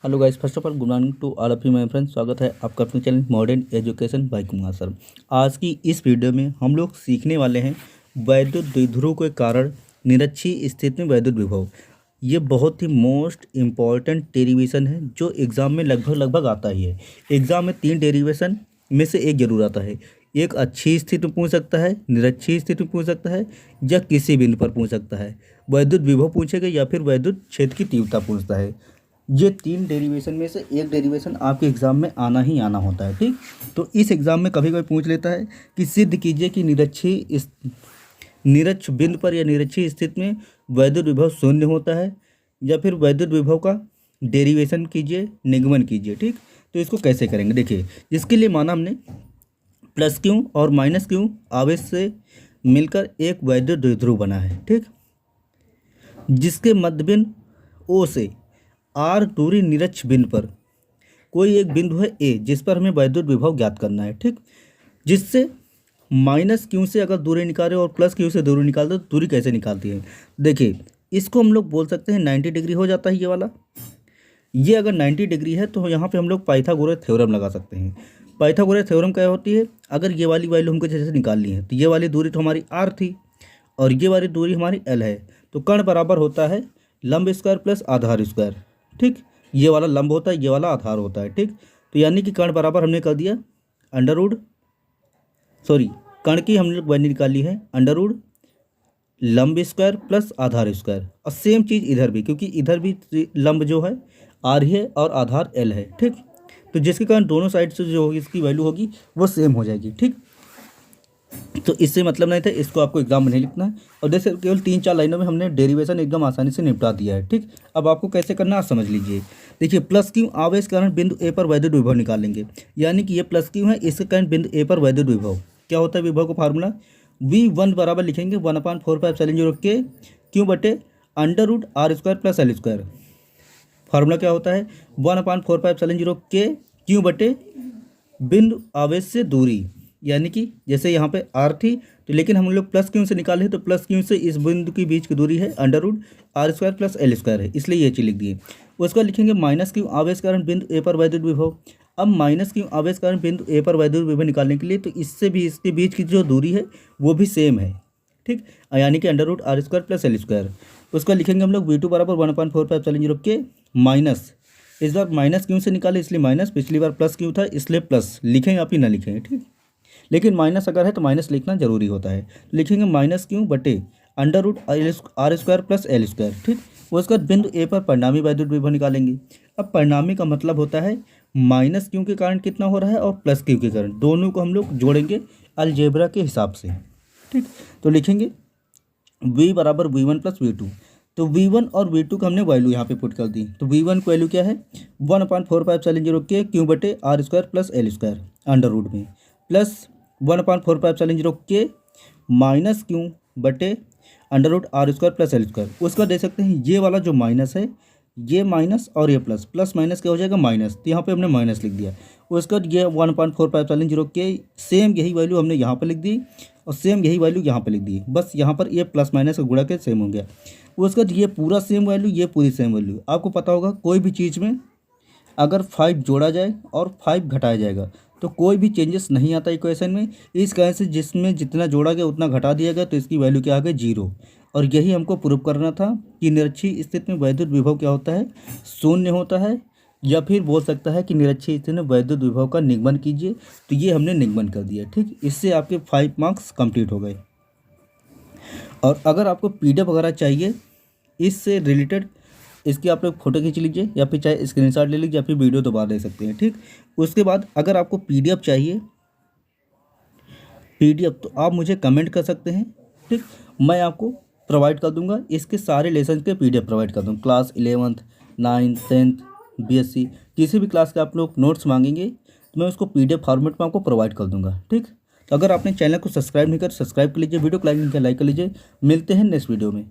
Hello guys, first of all good morning to all of you my friends. स्वागत है आपका अपने channel modern education by Kumar sir. आज की इस वीडियो में हम लोग सीखने वाले हैं वैद्युत द्विध्रुव के कारण निरक्षीय स्थिति में वैद्युत विभव। ये बहुत ही मोस्ट इम्पॉर्टेंट डेरिवेशन है जो एग्ज़ाम में लगभग आता ही है। एग्ज़ाम में 3 डेरिवेशन में से एक जरूर आता है। एक अच्छी स्थिति में पूछ सकता है, निरक्षीय स्थिति में पूछ सकता है, या किसी बिंदु पर पूछ सकता है। वैद्युत विभव पूछेगा या फिर वैद्युत क्षेत्र की तीव्रता पूछता है। ये 3 डेरिवेशन में से एक डेरिवेशन आपके एग्ज़ाम में आना ही आना होता है। ठीक, तो इस एग्ज़ाम में कभी कभी पूछ लेता है कि सिद्ध कीजिए कि निरक्ष बिंदु पर या निरक्षीय स्थिति में वैद्युत विभव शून्य होता है, या फिर वैद्युत विभव का डेरिवेशन कीजिए, निगमन कीजिए। ठीक, तो इसको कैसे करेंगे देखिए। इसके लिए माना हमने प्लस क्यू और माइनस क्यू आवेश से मिलकर एक वैद्युत द्विध्रुव बना है। ठीक, जिसके मध्यबिंदु ओ से आर दूरी निरक्ष बिंदु पर कोई एक बिंदु है ए, जिस पर हमें वैद्युत विभव ज्ञात करना है। ठीक, जिससे माइनस क्यू से अगर दूरी निकालें और प्लस क्यू से दूरी निकाल दो तो दूरी कैसे निकालती है देखिए। इसको हम लोग बोल सकते हैं 90 डिग्री हो जाता है ये वाला। ये अगर 90 डिग्री है तो यहाँ पे हम लोग पाइथागोरस थ्योरम लगा सकते हैं। पाइथागोरस थ्योरम क्या होती है, अगर ये वाली वैल्यू हमको जैसे निकालनी है तो ये वाली दूरी तो हमारी आर थी और ये वाली दूरी हमारी एल है, तो कर्ण बराबर होता है लंब स्क्वायर प्लस आधार स्क्वायर। ठीक, ये वाला लंब होता है, ये वाला आधार होता है। ठीक, तो यानी कि कर्ण बराबर हमने कर दिया कर्ण की हमने वैल्यू निकाली है अंडर लंब स्क्वायर प्लस आधार स्क्वायर। और सेम चीज़ इधर भी, क्योंकि इधर भी लंब जो है आर है और आधार एल है। ठीक, तो जिसके कारण दोनों साइड से जो इसकी वैल्यू होगी वो सेम हो जाएगी। ठीक, तो इससे मतलब नहीं था, इसको आपको एग्जाम में नहीं लिखना है। और जैसे केवल 3-4 लाइनों में हमने डेरिवेशन एकदम आसानी से निपटा दिया है। ठीक, अब आपको कैसे करना है समझ लीजिए। देखिए, प्लस क्यू आवेश कारण बिंदु ए पर वैद्युत विभव निकालेंगे, यानी कि ये प्लस क्यू है, इसके कारण बिंदु ए पर वैद्युत विभव क्या होता है। विभव का फार्मूला V1 बराबर लिखेंगे 1/4πε0 के क्यू बटे √r² plus L square. Formula क्या होता है 1/4πε0 के क्यू बटे बिंदु आवेश से दूरी, यानी कि जैसे यहाँ पे आर थी तो लेकिन हम लोग प्लस क्यू से निकाले तो प्लस क्यू से इस बिंदु के बीच की दूरी है √r² प्लस एल स्क्वायर है, इसलिए ये चीज़ लिख दिए। उसका लिखेंगे माइनस क्यू आवेश कारण बिंदु ए पर वैद्युत विभव। अब माइनस क्यू आवेश कारण बिंदु ए पर वैद्युत विभव निकालने के लिए तो इससे भी इसके बीच की जो दूरी है वो भी सेम है। ठीक, यानी कि √r² प्लस एल स्क्वायर। उसका लिखेंगे हम लोग V2 बराबर 1/4πε0 के माइनस, इस बार माइनस क्यू से निकाले इसलिए माइनस, पिछली बार प्लस क्यू था इसलिए प्लस लिखेंगे, आप ही ना लिखेंगे। ठीक, लेकिन माइनस अगर है तो माइनस लिखना जरूरी होता है। लिखेंगे माइनस क्यू बटे √r² प्लस एल स्क्वायर। ठीक, उसका बिंदु ए पर परिणामी वैद्युत विभव निकालेंगे। अब परिणामी का मतलब होता है माइनस क्यू के कारण कितना हो रहा है और प्लस क्यू के कारण, दोनों को हम लोग जोड़ेंगे अलजेब्रा के हिसाब से। ठीक, तो लिखेंगे V बराबर V1 प्लस V2। तो V1 और V2 का हमने वैल्यू यहाँ पे पुट कर दी। तो V1 की वैल्यू क्या है 1/4πε0 के क्यू बटे r² plus L square under root में, प्लस 1/4πε0 के माइनस क्यू बटे √r² प्लस एल स्क्वायर। उसका दे सकते हैं ये वाला जो माइनस है, ये माइनस और ये प्लस, प्लस माइनस क्या हो जाएगा माइनस, तो यहाँ पे हमने माइनस लिख दिया। उसका ये 1/4πε0 के सेम यही वैल्यू हमने यहाँ पे लिख दी और सेम यही वैल्यू यहाँ पे लिख दी, बस यहाँ पर ये प्लस माइनस का गुणा के सेम हो गया। उसका ये पूरा सेम वैल्यू, ये पूरी सेम वैल्यू। आपको पता होगा कोई भी चीज़ में अगर 5 जोड़ा जाए और 5 घटाया जाएगा तो कोई भी चेंजेस नहीं आता इक्वेशन में। इस कारण से जिसमें जितना जोड़ा गया उतना घटा दिया गया तो इसकी वैल्यू क्या आ गई 0। और यही हमको प्रूव करना था कि निरक्षीय स्थिति में वैद्युत विभव क्या होता है, शून्य होता है, या फिर बोल सकता है कि निरक्षीय स्थिति में वैद्युत विभव का निगमन कीजिए। तो ये हमने निगमन कर दिया। ठीक, इससे आपके 5 मार्क्स कंप्लीट हो गए। और अगर आपको PDF वगैरह चाहिए इससे रिलेटेड, इसकी आप लोग फोटो खींच लीजिए या फिर चाहे स्क्रीनशॉट ले लीजिए या फिर वीडियो दोबारा दे सकते हैं। ठीक, उसके बाद अगर आपको PDF चाहिए PDF तो आप मुझे कमेंट कर सकते हैं। ठीक, मैं आपको प्रोवाइड कर दूंगा, इसके सारे लेसन के PDF प्रोवाइड कर दूँगा। Class 11th 9th 10th BSc किसी भी क्लास के आप लोग नोट्स मांगेंगे तो मैं उसको PDF फॉर्मेट में आपको प्रोवाइड कर दूंगा। ठीक, तो अगर आपने चैनल को सब्सक्राइब नहीं कर सब्सक्राइब कर लीजिए, वीडियो को लाइक नहीं किया लाइक कर लीजिए। मिलते हैं नेक्स्ट वीडियो में।